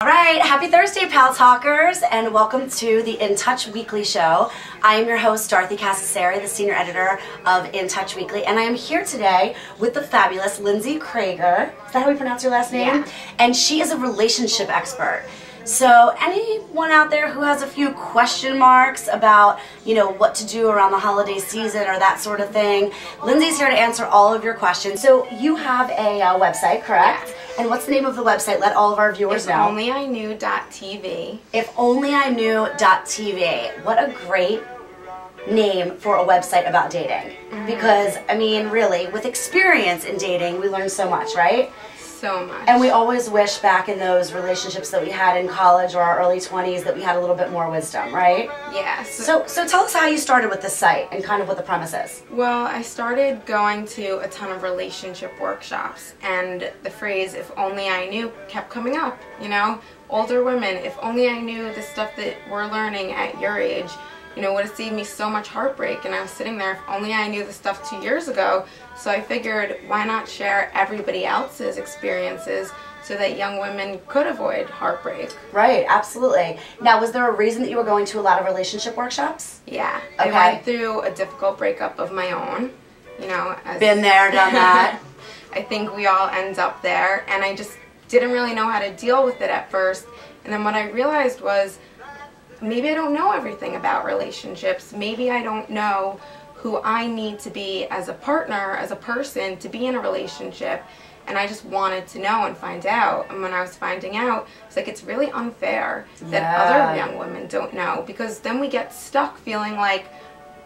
All right, happy Thursday, Pal Talkers, and welcome to the In Touch Weekly show. I am your host, Dorothy, the senior editor of In Touch Weekly, and I am here today with the fabulous Lindsay Krieger. Is that how we pronounce your last name? Yeah. And she is a relationship expert. So anyone out there who has a few question marks about, what to do around the holiday season or that sort of thing, Lindsay's here to answer all of your questions. So you have a website, correct? Yeah. And what's the name of the website? Let all of our viewers know. IfOnlyIknew.tv. IfOnlyIknew.tv. What a great name for a website about dating. Because, really, with experience in dating, we learn so much, right? So much. And we always wish back in those relationships that we had in college or our early 20s that we had a little bit more wisdom, right? Yes. So tell us how you started with this site and kind of what the premise is. Well, I started going to a ton of relationship workshops, and the phrase, if only I knew, kept coming up, Older women, if only I knew the stuff that we're learning at your age, would have saved me so much heartbreak. And I was sitting there, if only I knew the stuff 2 years ago. So I figured, why not share everybody else's experiences so that young women could avoid heartbreak? Right, absolutely. Now, was there a reason that you were going to a lot of relationship workshops? Yeah. Okay. I went through a difficult breakup of my own, Been there, done that. I think we all end up there, and I just didn't really know how to deal with it at first. And then what I realized was, maybe I don't know everything about relationships. Maybe I don't know who I need to be as a partner, as a person, to be in a relationship. And I just wanted to know and find out. And when I was finding out, it's like, it's really unfair that other young women don't know. Because then we get stuck feeling like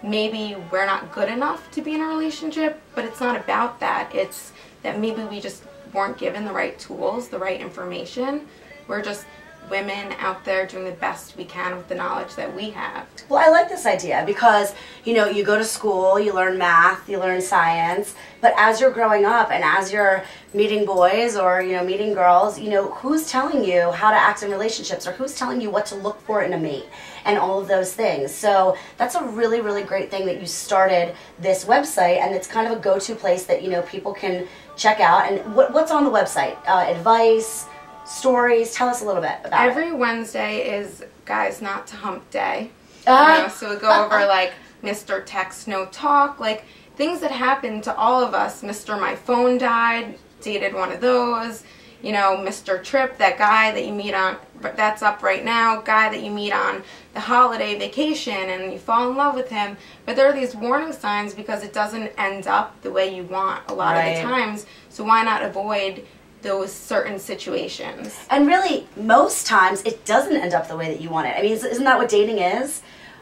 maybe we're not good enough to be in a relationship. But it's not about that. It's that maybe we just weren't given the right tools, the right information. We're just women out there doing the best we can with the knowledge that we have. Well, I like this idea because, you go to school, you learn math, you learn science, but as you're growing up and as you're meeting boys or, meeting girls, who's telling you how to act in relationships or who's telling you what to look for in a mate and all of those things. So that's a really, really great thing that you started this website, and it's kind of a go-to place that, people can check out. And what's on the website? Advice, stories? Tell us a little bit about it. Every Wednesday is Guys Not to Hump Day. So we go over like Mr. Text No Talk, like things that happen to all of us. Mr. My Phone Died, dated one of those. Mr. Trip, that guy that you meet on, that's up right now, guy that you meet on the holiday vacation and you fall in love with him. But there are these warning signs because it doesn't end up the way you want a lot of the times. So why not avoid those certain situations? And really, most times, it doesn't end up the way that you want it. Isn't that what dating is?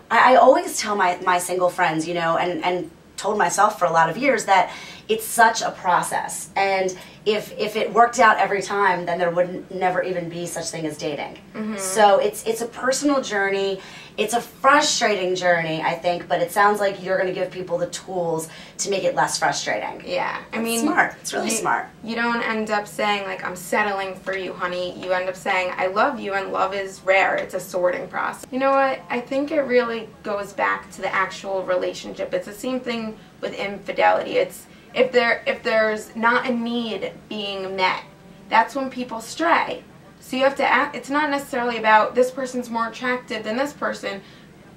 I always tell my single friends, and told myself for a lot of years that it's such a process. And if it worked out every time, then there would never even be such thing as dating. So it's a personal journey. It's a frustrating journey, I think, but it sounds like you're going to give people the tools to make it less frustrating. Yeah. It's smart. It's really smart. You don't end up saying, like, I'm settling for you, honey. You end up saying, I love you, and love is rare. It's a sorting process. You know what? I think it really goes back to the actual relationship. It's the same thing with infidelity. It's if there's not a need being met, that's when people stray. So you have to act. It's not necessarily about this person's more attractive than this person.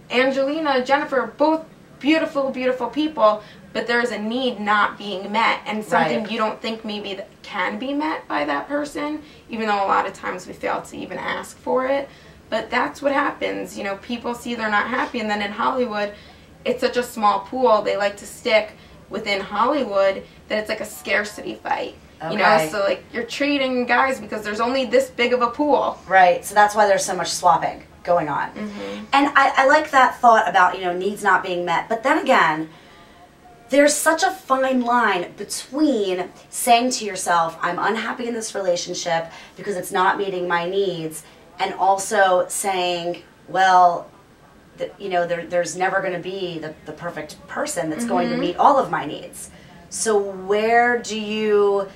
Angelina, Jennifer, both beautiful, beautiful people, but there's a need not being met, and something you don't think maybe that can be met by that person, even though a lot of times we fail to even ask for it. But that's what happens. People see they're not happy, and then in Hollywood, it's such a small pool. They like to stick within Hollywood that it's like a scarcity fight. Okay. So like you're trading guys because there's only this big of a pool. Right, so that's why there's so much swapping going on. And I like that thought about, needs not being met. But then again, there's such a fine line between saying to yourself, I'm unhappy in this relationship because it's not meeting my needs, and also saying, well, there's never going to be the perfect person that's going to meet all of my needs. So where do you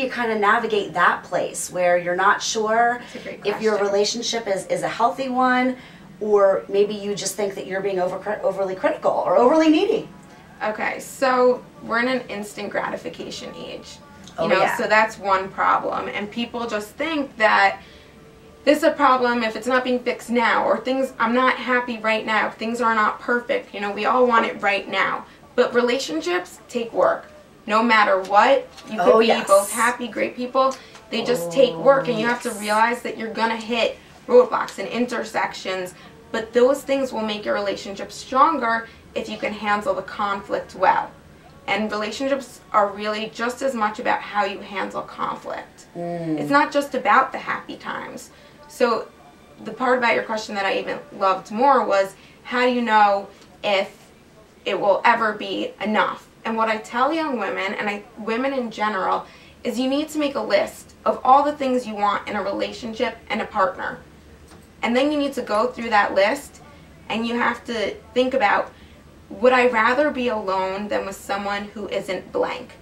kind of navigate that place where you're not sure if your relationship is a healthy one, or maybe you just think that you're being overly critical or overly needy? Okay, so we're in an instant gratification age. So that's one problem. And people just think that this is a problem if it's not being fixed now, or things, I'm not happy right now, things are not perfect. You know, we all want it right now. But relationships take work. No matter what, you could be both happy, great people. They just take work, and you have to realize that you're going to hit roadblocks and intersections, but those things will make your relationship stronger if you can handle the conflict well. And relationships are really just as much about how you handle conflict. It's not just about the happy times. So the part about your question that I even loved more was, how do you know if it will ever be enough? And what I tell young women, and women in general, is you need to make a list of all the things you want in a relationship and a partner. And then you need to go through that list, and you have to think about, would I rather be alone than with someone who isn't blank?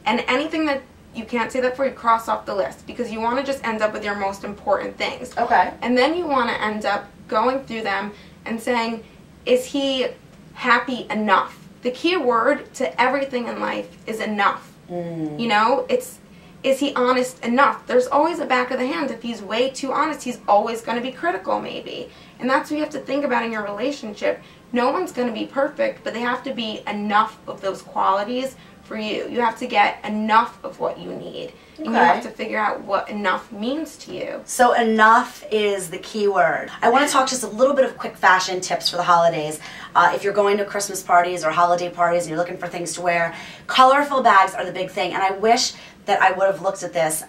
And anything that you can't say that for, you cross off the list, because you want to just end up with your most important things. Okay. And then you want to end up going through them and saying, is he happy enough? The key word to everything in life is enough. You know, is he honest enough? There's always a back of the hand. If he's way too honest, he's always going to be critical, maybe. And that's what you have to think about in your relationship. No one's going to be perfect, but they have to be enough of those qualities for you. You have to get enough of what you need. And you have to figure out what enough means to you. So enough is the key word. I want to talk just a little bit of quick fashion tips for the holidays. If you're going to Christmas parties or holiday parties and you're looking for things to wear, colorful bags are the big thing. And I wish that I would have looked at this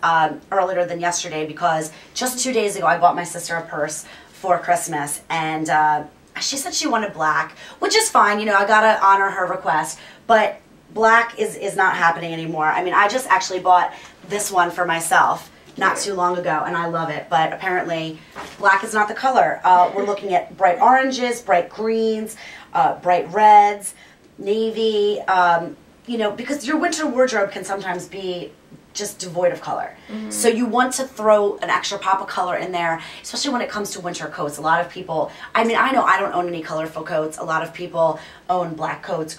earlier than yesterday, because just 2 days ago I bought my sister a purse for Christmas, and she said she wanted black, which is fine, you know, I gotta honor her request, but black is not happening anymore. I mean, I just actually bought this one for myself not too long ago, and I love it, but apparently black is not the color. We're looking at bright oranges, bright greens, bright reds, navy, you know, because your winter wardrobe can sometimes be just devoid of color. So you want to throw an extra pop of color in there, especially when it comes to winter coats. A lot of people, I mean, I know I don't own any colorful coats. A lot of people own black coats,